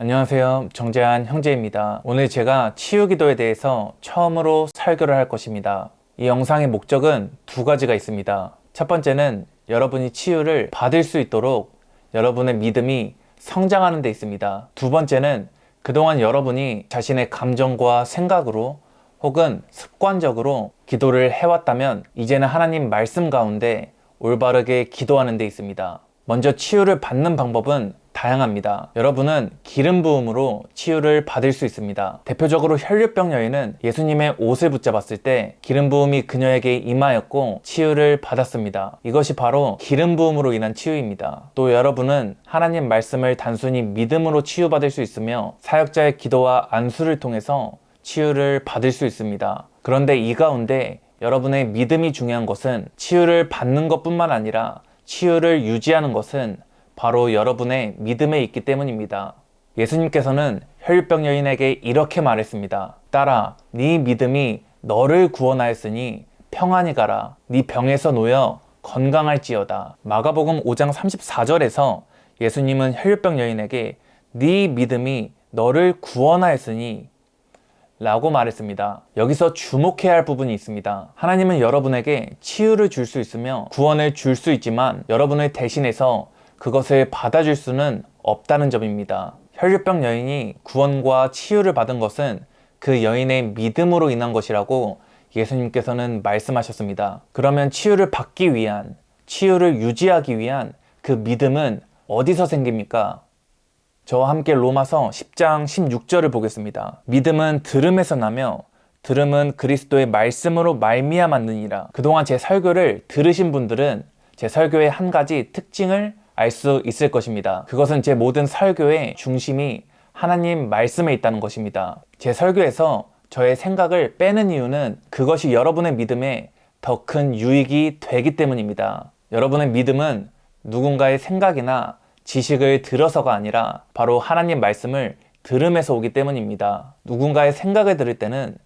안녕하세요. 정재한 형제입니다. 오늘 제가 치유기도에 대해서 처음으로 설교를 할 것입니다. 이 영상의 목적은 두 가지가 있습니다. 첫 번째는 여러분이 치유를 받을 수 있도록 여러분의 믿음이 성장하는 데 있습니다. 두 번째는 그동안 여러분이 자신의 감정과 생각으로 혹은 습관적으로 기도를 해왔다면 이제는 하나님 말씀 가운데 올바르게 기도하는 데 있습니다. 먼저 치유를 받는 방법은 다양합니다. 여러분은 기름 부음으로 치유를 받을 수 있습니다. 대표적으로 혈류병 여인은 예수님의 옷을 붙잡았을 때 기름 부음이 그녀에게 임하였고 치유를 받았습니다. 이것이 바로 기름 부음으로 인한 치유입니다. 또 여러분은 하나님 말씀을 단순히 믿음으로 치유받을 수 있으며 사역자의 기도와 안수를 통해서 치유를 받을 수 있습니다. 그런데 이 가운데 여러분의 믿음이 중요한 것은 치유를 받는 것뿐만 아니라 치유를 유지하는 것은 바로 여러분의 믿음에 있기 때문입니다. 예수님께서는 혈류병 여인에게 이렇게 말했습니다. 딸아, 네 믿음이 너를 구원하였으니 평안히 가라. 네 병에서 놓여 건강할지어다. 마가복음 5장 34절에서 예수님은 혈류병 여인에게 네 믿음이 너를 구원하였으니 라고 말했습니다. 여기서 주목해야 할 부분이 있습니다. 하나님은 여러분에게 치유를 줄 수 있으며 구원을 줄 수 있지만 여러분을 대신해서 그것을 받아줄 수는 없다는 점입니다. 혈류병 여인이 구원과 치유를 받은 것은 그 여인의 믿음으로 인한 것이라고 예수님께서는 말씀하셨습니다. 그러면 치유를 받기 위한, 치유를 유지하기 위한 그 믿음은 어디서 생깁니까? 저와 함께 로마서 10장 16절을 보겠습니다. 믿음은 들음에서 나며 들음은 그리스도의 말씀으로 말미암았느니라. 그동안 제 설교를 들으신 분들은 제 설교의 한 가지 특징을 알 수 있을 것입니다. 그것은 제 모든 설교의 중심이 하나님 말씀에 있다는 것입니다. 제 설교에서 저의 생각을 빼는 이유는 그것이 여러분의 믿음에 더 큰 유익이 되기 때문입니다. 여러분의 믿음은 누군가의 생각이나 지식을 들어서가 아니라 바로 하나님 말씀을 들음에서 오기 때문입니다. 누군가의 생각을 들을 때는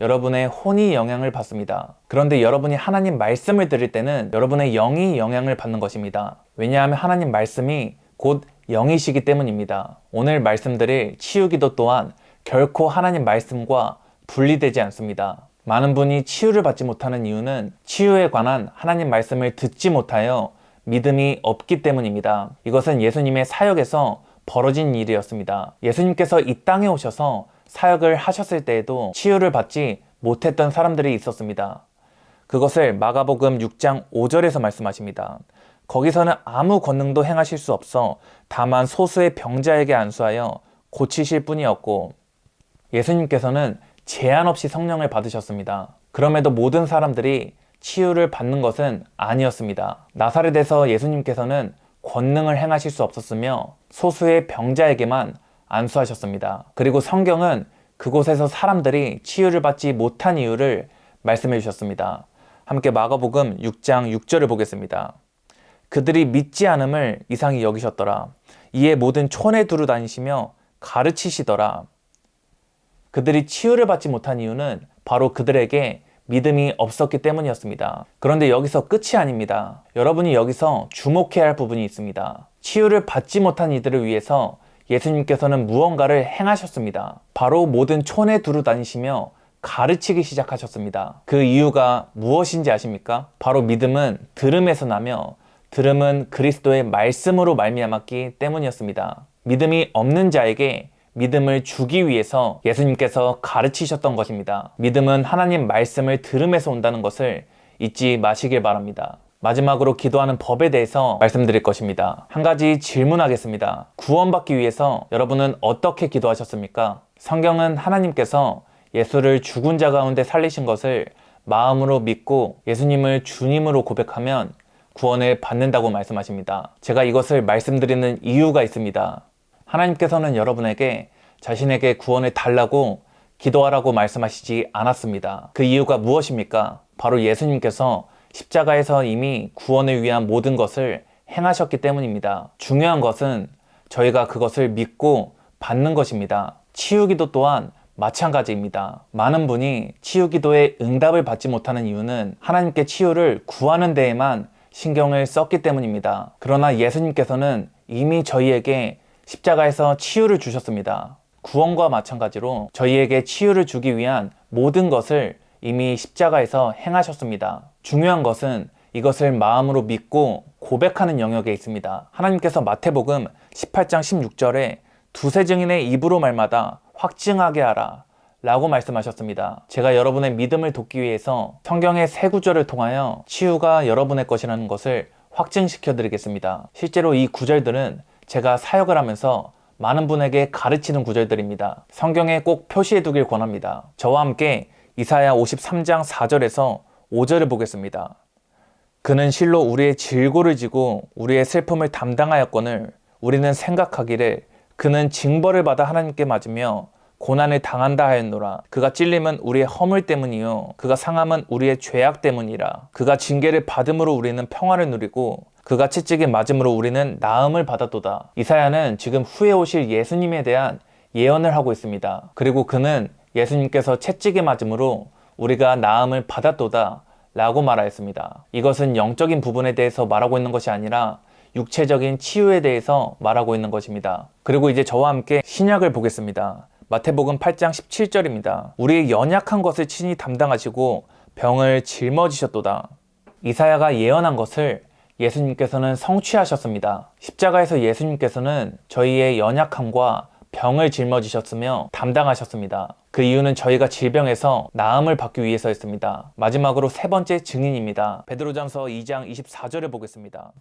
여러분의 혼이 영향을 받습니다. 그런데 여러분이 하나님 말씀을 들을 때는 여러분의 영이 영향을 받는 것입니다. 왜냐하면 하나님 말씀이 곧 영이시기 때문입니다. 오늘 말씀드릴 치유기도 또한 결코 하나님 말씀과 분리되지 않습니다. 많은 분이 치유를 받지 못하는 이유는 치유에 관한 하나님 말씀을 듣지 못하여 믿음이 없기 때문입니다. 이것은 예수님의 사역에서 벌어진 일이었습니다. 예수님께서 이 땅에 오셔서 사역을 하셨을 때에도 치유를 받지 못했던 사람들이 있었습니다. 그것을 마가복음 6장 5절에서 말씀하십니다. 거기서는 아무 권능도 행하실 수 없어 다만 소수의 병자에게 안수하여 고치실 뿐이었고 예수님께서는 제한 없이 성령을 받으셨습니다. 그럼에도 모든 사람들이 치유를 받는 것은 아니었습니다. 나사렛에서 예수님께서는 권능을 행하실 수 없었으며 소수의 병자에게만 안수하셨습니다. 그리고 성경은 그곳에서 사람들이 치유를 받지 못한 이유를 말씀해 주셨습니다. 함께 마가복음 6장 6절을 보겠습니다. 그들이 믿지 않음을 이상히 여기셨더라. 이에 모든 촌에 두루 다니시며 가르치시더라. 그들이 치유를 받지 못한 이유는 바로 그들에게 믿음이 없었기 때문이었습니다. 그런데 여기서 끝이 아닙니다. 여러분이 여기서 주목해야 할 부분이 있습니다. 치유를 받지 못한 이들을 위해서 예수님께서는 무언가를 행하셨습니다. 바로 모든 촌에 두루 다니시며 가르치기 시작하셨습니다. 그 이유가 무엇인지 아십니까? 바로 믿음은 들음에서 나며 들음은 그리스도의 말씀으로 말미암았기 때문이었습니다. 믿음이 없는 자에게 믿음을 주기 위해서 예수님께서 가르치셨던 것입니다. 믿음은 하나님 말씀을 들음에서 온다는 것을 잊지 마시길 바랍니다. 마지막으로 기도하는 법에 대해서 말씀드릴 것입니다. 한 가지 질문하겠습니다. 구원받기 위해서 여러분은 어떻게 기도하셨습니까? 성경은 하나님께서 예수를 죽은 자 가운데 살리신 것을 마음으로 믿고 예수님을 주님으로 고백하면 구원을 받는다고 말씀하십니다. 제가 이것을 말씀드리는 이유가 있습니다. 하나님께서는 여러분에게 자신에게 구원을 달라고 기도하라고 말씀하시지 않았습니다. 그 이유가 무엇입니까? 바로 예수님께서 십자가에서 이미 구원을 위한 모든 것을 행하셨기 때문입니다. 중요한 것은 저희가 그것을 믿고 받는 것입니다. 치유기도 또한 마찬가지입니다. 많은 분이 치유기도의 응답을 받지 못하는 이유는 하나님께 치유를 구하는 데에만 신경을 썼기 때문입니다. 그러나 예수님께서는 이미 저희에게 십자가에서 치유를 주셨습니다. 구원과 마찬가지로 저희에게 치유를 주기 위한 모든 것을 이미 십자가에서 행하셨습니다. 중요한 것은 이것을 마음으로 믿고 고백하는 영역에 있습니다. 하나님께서 마태복음 18장 16절에 두세 증인의 입으로 말마다 확증하게 하라 라고 말씀하셨습니다. 제가 여러분의 믿음을 돕기 위해서 성경의 세 구절을 통하여 치유가 여러분의 것이라는 것을 확증시켜 드리겠습니다. 실제로 이 구절들은 제가 사역을 하면서 많은 분에게 가르치는 구절들입니다. 성경에 꼭 표시해 두길 권합니다. 저와 함께 이사야 53장 4절에서 5절을 보겠습니다. 그는 실로 우리의 질고를 지고 우리의 슬픔을 담당하였거늘 우리는 생각하기를 그는 징벌을 받아 하나님께 맞으며 고난을 당한다 하였노라. 그가 찔림은 우리의 허물 때문이요 그가 상함은 우리의 죄악 때문이라. 그가 징계를 받음으로 우리는 평화를 누리고 그가 채찍에 맞음으로 우리는 나음을 받았도다. 이사야는 지금 후에 오실 예수님에 대한 예언을 하고 있습니다. 그리고 그는 예수님께서 채찍에 맞음으로 우리가 나음을 받았도다 라고 말하였습니다. 이것은 영적인 부분에 대해서 말하고 있는 것이 아니라 육체적인 치유에 대해서 말하고 있는 것입니다. 그리고 이제 저와 함께 신약을 보겠습니다. 마태복음 8장 17절입니다. 우리의 연약한 것을 친히 담당하시고 병을 짊어지셨도다. 이사야가 예언한 것을 예수님께서는 성취하셨습니다. 십자가에서 예수님께서는 저희의 연약함과 병을 짊어지셨으며 담당하셨습니다. 그 이유는 저희가 질병에서 나음을 받기 위해서였습니다. 마지막으로 세 번째 증인입니다. 베드로전서 2장 24절을 보겠습니다.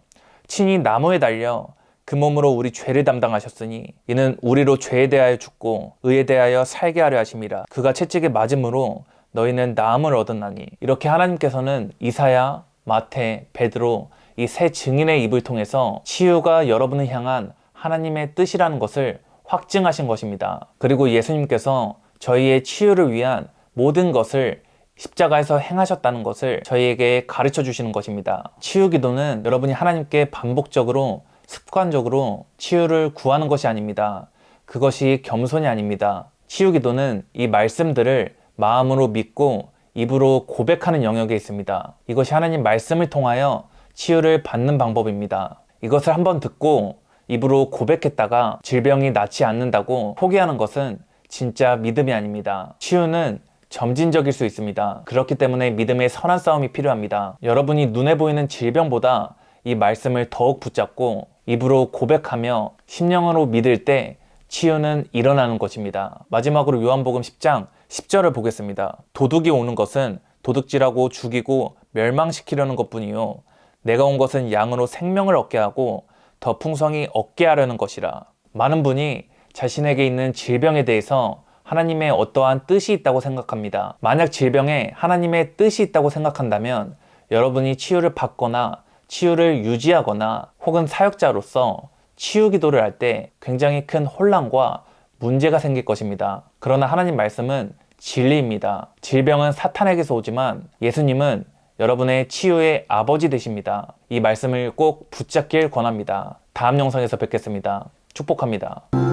친히 나무에 달려 그 몸으로 우리 죄를 담당하셨으니 이는 우리로 죄에 대하여 죽고 의에 대하여 살게 하려 하심이라. 그가 채찍에 맞음으로 너희는 나음을 얻었나니. 이렇게 하나님께서는 이사야, 마태, 베드로 이 세 증인의 입을 통해서 치유가 여러분을 향한 하나님의 뜻이라는 것을 확증하신 것입니다. 그리고 예수님께서 저희의 치유를 위한 모든 것을 십자가에서 행하셨다는 것을 저희에게 가르쳐 주시는 것입니다. 치유 기도는 여러분이 하나님께 반복적으로 습관적으로 치유를 구하는 것이 아닙니다. 그것이 겸손이 아닙니다. 치유 기도는 이 말씀들을 마음으로 믿고 입으로 고백하는 영역에 있습니다. 이것이 하나님 말씀을 통하여 치유를 받는 방법입니다. 이것을 한번 듣고 입으로 고백했다가 질병이 낫지 않는다고 포기하는 것은 진짜 믿음이 아닙니다. 치유는 점진적일 수 있습니다. 그렇기 때문에 믿음의 선한 싸움이 필요합니다. 여러분이 눈에 보이는 질병보다 이 말씀을 더욱 붙잡고 입으로 고백하며 심령으로 믿을 때 치유는 일어나는 것입니다. 마지막으로 요한복음 10장 10절을 보겠습니다. 도둑이 오는 것은 도둑질하고 죽이고 멸망시키려는 것뿐이요 내가 온 것은 양으로 생명을 얻게 하고 더 풍성히 얻게 하려는 것이라. 많은 분이 자신에게 있는 질병에 대해서 하나님의 어떠한 뜻이 있다고 생각합니다. 만약 질병에 하나님의 뜻이 있다고 생각한다면 여러분이 치유를 받거나 치유를 유지하거나 혹은 사역자로서 치유 기도를 할 때 굉장히 큰 혼란과 문제가 생길 것입니다. 그러나 하나님 말씀은 진리입니다. 질병은 사탄에게서 오지만 예수님은 여러분의 치유의 아버지 되십니다. 이 말씀을 꼭 붙잡길 권합니다. 다음 영상에서 뵙겠습니다. 축복합니다.